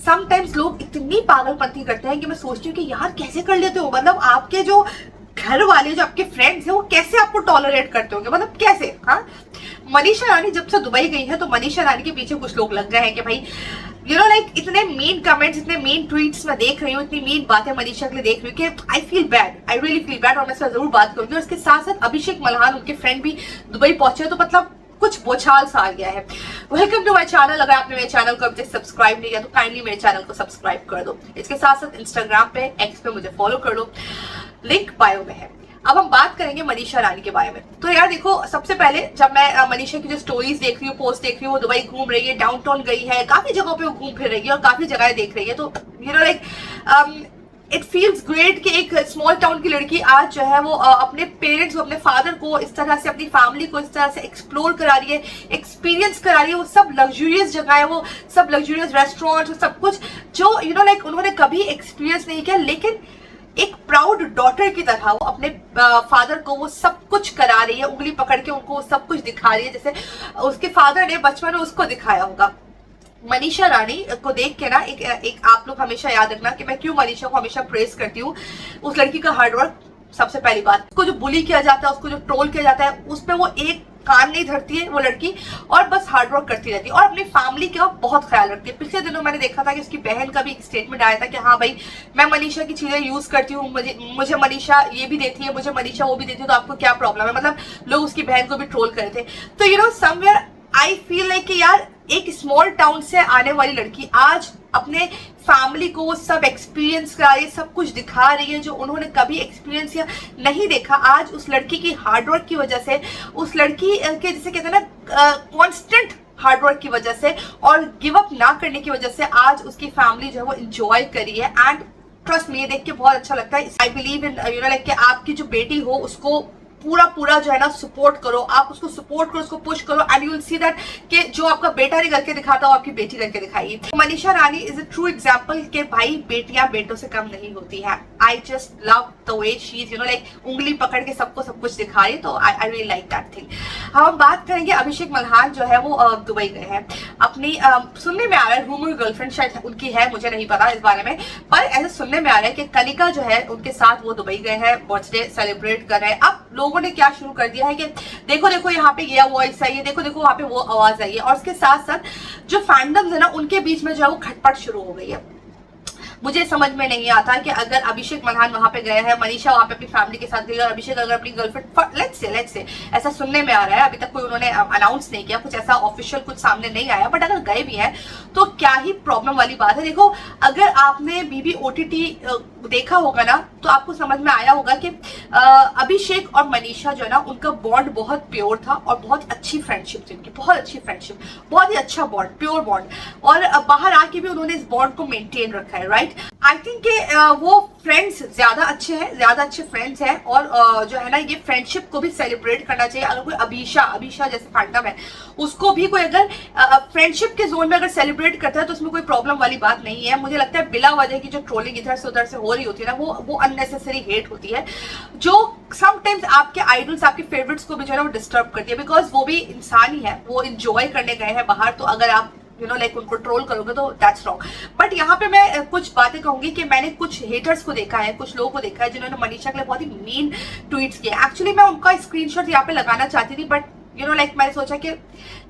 Sometimes लोग इतनी पागलपंती करते हैं कि मैं सोचती हूँ कि यार कैसे कर लेते हो, मतलब आपके जो घर वाले जो आपके फ्रेंड्स हैं वो कैसे आपको टॉलरेट करते होंगे, मतलब कैसे। हाँ, मनीषा रानी जब से दुबई गई है तो मनीषा रानी के पीछे कुछ लोग लग गए हैं कि भाई लाइक इतने मेन कमेंट्स, इतने मेन ट्वीट्स मैं देख रही हूँ, इतनी मेन बातें मनीषा के लिए देख रही हूँ कि I feel bad, I really feel bad, और मैं इससे जरूर बात करूंगी। और इसके साथ साथ अभिषेक मल्हान उनके फ्रेंड भी दुबई पहुंचे, तो मतलब कुछ बोछाल सा आ गया है। Welcome to my channel. अगर आपने मेरे चैनल को अभी तक सब्सक्राइब नहीं किया तो काइंडली मेरे चैनल को सब्सक्राइब कर दो। इसके साथ साथ इंस्टाग्राम पे, एक्स पे मुझे फॉलो कर दो, लिंक बायो में है। अब हम बात करेंगे मनीषा रानी के बारे में। तो यार देखो, सबसे पहले जब मैं मनीषा की जो स्टोरीज देख रही हूँ, पोस्ट देख रही हूँ, वो दुबई घूम रही है, डाउनटाउन गई है, काफी जगहों पे वो घूम फिर रही है और काफी जगह देख रही है, तो लाइक इट फील्स ग्रेट कि एक स्मॉल टाउन की लड़की आज जो है वो अपने पेरेंट्स को, अपने फादर को इस तरह से, अपनी फैमिली को इस तरह से एक्सप्लोर करा रही है, एक्सपीरियंस करा रही है। वो सब लग्जूरियस जगह है, वो सब लग्जूरियस रेस्टोरेंट, सब कुछ जो लाइक उन्होंने कभी एक्सपीरियंस नहीं किया, लेकिन एक प्राउड डॉटर की तरह वो अपने फादर को वो सब कुछ करा रही है, उंगली पकड़ के उनको सब कुछ दिखा रही है, जैसे उसके फादर ने बचपन में उसको दिखाया होगा। मनीषा रानी को देख के ना एक आप लोग हमेशा याद रखना कि मैं क्यों मनीषा को हमेशा प्रेस करती हूँ। उस लड़की का हार्डवर्क, सबसे पहली बात, उसको जो बुली किया जाता है, उसको जो ट्रोल किया जाता है, उस पर वो एक कान नहीं धरती है वो लड़की, और बस हार्डवर्क करती रहती है और अपनी फैमिली का बहुत ख्याल रखती है। पिछले दिनों मैंने देखा था कि उसकी बहन का भी एक स्टेटमेंट आया था कि हाँ भाई, मैं मनीषा की चीजें यूज करती हूँ, मुझे मनीषा ये भी देती है, मुझे मनीषा वो भी देती है, तो आपको क्या प्रॉब्लम है। मतलब लोग उसकी बहन को भी ट्रोल कर रहे थे। तो समवेयर आई फील लाइक कि यार एक स्मॉल टाउन से आने वाली लड़की आज अपने फैमिली को वो सब एक्सपीरियंस करा रही है, सब कुछ दिखा रही है जो उन्होंने कभी एक्सपीरियंस या नहीं देखा। आज उस लड़की की हार्डवर्क की वजह से, उस लड़की के जैसे कहते हैं ना कांस्टेंट हार्डवर्क की वजह से और गिव अप ना करने की वजह से आज उसकी फैमिली जो है वो एंजॉय करी है। एंड ट्रस्ट मी, ये देख के बहुत अच्छा लगता है। आई बिलीव इन लाइक कि आपकी जो बेटी हो उसको पूरा जो है ना सपोर्ट करो, आप उसको सपोर्ट करो, उसको पुश करो, and you will see that कि जो आपका बेटा नहीं करके दिखाता हो आपकी बेटी करके दिखाएगी। Manisha Rani is a true example कि भाई बेटियां बेटों से कम नहीं होती हैं। I just love the way she is like उंगली पकड़ के सबको सब कुछ दिखा रही है, तो I really like that thing. हम बात करेंगे अभिषेक मल्हान जो है वो दुबई गए हैं अपनी सुनने में आ रहा है, रूमर गर्लफ्रेंड शायद उनकी है, मुझे नहीं पता इस बारे में, पर ऐसे सुनने में आ रहा है कि कनिका जो है उनके साथ वो दुबई गए हैं, बर्थडे सेलिब्रेट कर रहे हैं। अब लोगों ने क्या शुरू कर दिया है कि देखो देखो यहाँ पे ये वॉइस आई है, देखो देखो वहां पे वो आवाज आई है, और उसके साथ साथ जो फैंडम्स है ना उनके बीच में जो है वो खटपट शुरू हो गई है। मुझे समझ में नहीं आता कि अगर अभिषेक मल्हान वहां पे गए हैं, मनीषा वहां पे अपनी फैमिली के साथ गई और अभिषेक अगर अपनी गर्लफ्रेंड, लेट्स से ऐसा सुनने में आ रहा है, अभी तक कोई उन्होंने अनाउंस नहीं किया, कुछ ऐसा ऑफिशियल कुछ सामने नहीं आया, बट अगर गए भी हैं तो क्या ही प्रॉब्लम वाली बात है। देखो, अगर आपने बीबी ओटीटी देखा होगा ना तो आपको समझ में आया होगा कि अभिषेक और मनीषा जो है ना उनका बॉन्ड बहुत प्योर था और बहुत अच्छी फ्रेंडशिप थी उनकी, बहुत अच्छी फ्रेंडशिप, बहुत ही अच्छा बॉन्ड, प्योर बॉन्ड, और बाहर आके भी उन्होंने इस बॉन्ड को मेंटेन रखा है, राइट। आई थिंक वो फ्रेंड्स ज्यादा अच्छे हैं, ज्यादा अच्छे फ्रेंड्स हैं, और जो है ना ये फ्रेंडशिप को भी सेलिब्रेट करना चाहिए। अगर कोई अभिषा जैसे फैंडम है उसको भी कोई अगर फ्रेंडशिप के जोन में अगर सेलिब्रेट करता है तो उसमें कोई प्रॉब्लम वाली बात नहीं है। मुझे लगता है बिला वजह की जो ट्रोलिंग इधर से उधर से हो रही होती है ना वो अननेसेसरी हेट होती है, जो समटाइम्स आपके आइडल्स, आपके फेवरेट्स को भी जो है ना वो डिस्टर्ब करती है, बिकॉज वो भी इंसान ही है, वो इंजॉय करने गए हैं बाहर, तो अगर आप लाइक उनको ट्रोल करोगे तो दैट्स रॉन्ग। बट यहाँ पे मैं कुछ बातें कहूंगी कि मैंने कुछ हेटर्स को देखा है, कुछ लोगों को देखा है जिन्होंने मनीषा के लिए बहुत ही मीन ट्वीट्स किए। एक्चुअली मैं उनका स्क्रीनशॉट यहाँ पे लगाना चाहती थी, बट लाइक मैंने सोचा कि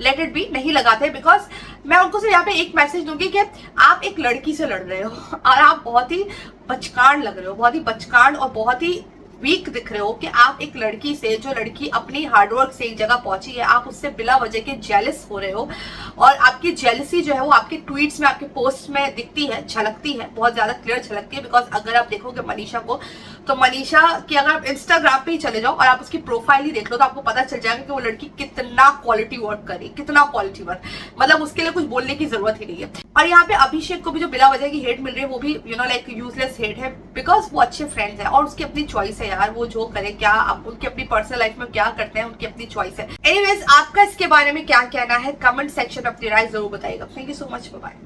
लेट इट बी, नहीं लगाते, बिकॉज मैं उनको सिर्फ यहाँ पे एक मैसेज दूंगी कि आप एक लड़की से लड़ रहे हो और आप बहुत ही बचकान लग रहे हो, बहुत ही बचकान और बहुत ही वीक दिख रहे हो कि आप एक लड़की से, जो लड़की अपनी हार्डवर्क से एक जगह पहुंची है, आप उससे बिला वजह के जेलस हो रहे हो, और आपकी जेलसी जो है वो आपके ट्वीट्स में, आपके पोस्ट में दिखती है, झलकती है, बहुत ज्यादा क्लियर झलकती है। बिकॉज अगर आप देखोगे मनीषा को, तो मनीषा की अगर आप इंस्टाग्राम पे ही चले जाओ और आप उसकी प्रोफाइल ही देख लो तो आपको पता चल जाएगा कि वो लड़की कितना क्वालिटी वर्क करी, कितना क्वालिटी वर्क, मतलब उसके लिए कुछ बोलने की जरूरत ही नहीं है। और यहाँ पे अभिषेक को भी जो बिला वजह की हेट मिल रही है वो भी लाइक यूजलेस हेट है, बिकॉज वो अच्छे फ्रेंड्स हैं और उसकी अपनी चॉइस है यार, वो जो करे, क्या आप उनकी अपनी पर्सनल लाइफ में क्या करते हैं उनकी अपनी चॉइस है। एनीवेज, आपका इसके बारे में क्या कहना है कमेंट सेक्शन में अपनी राय जरूर बताइएगा। Thank you so much, bye.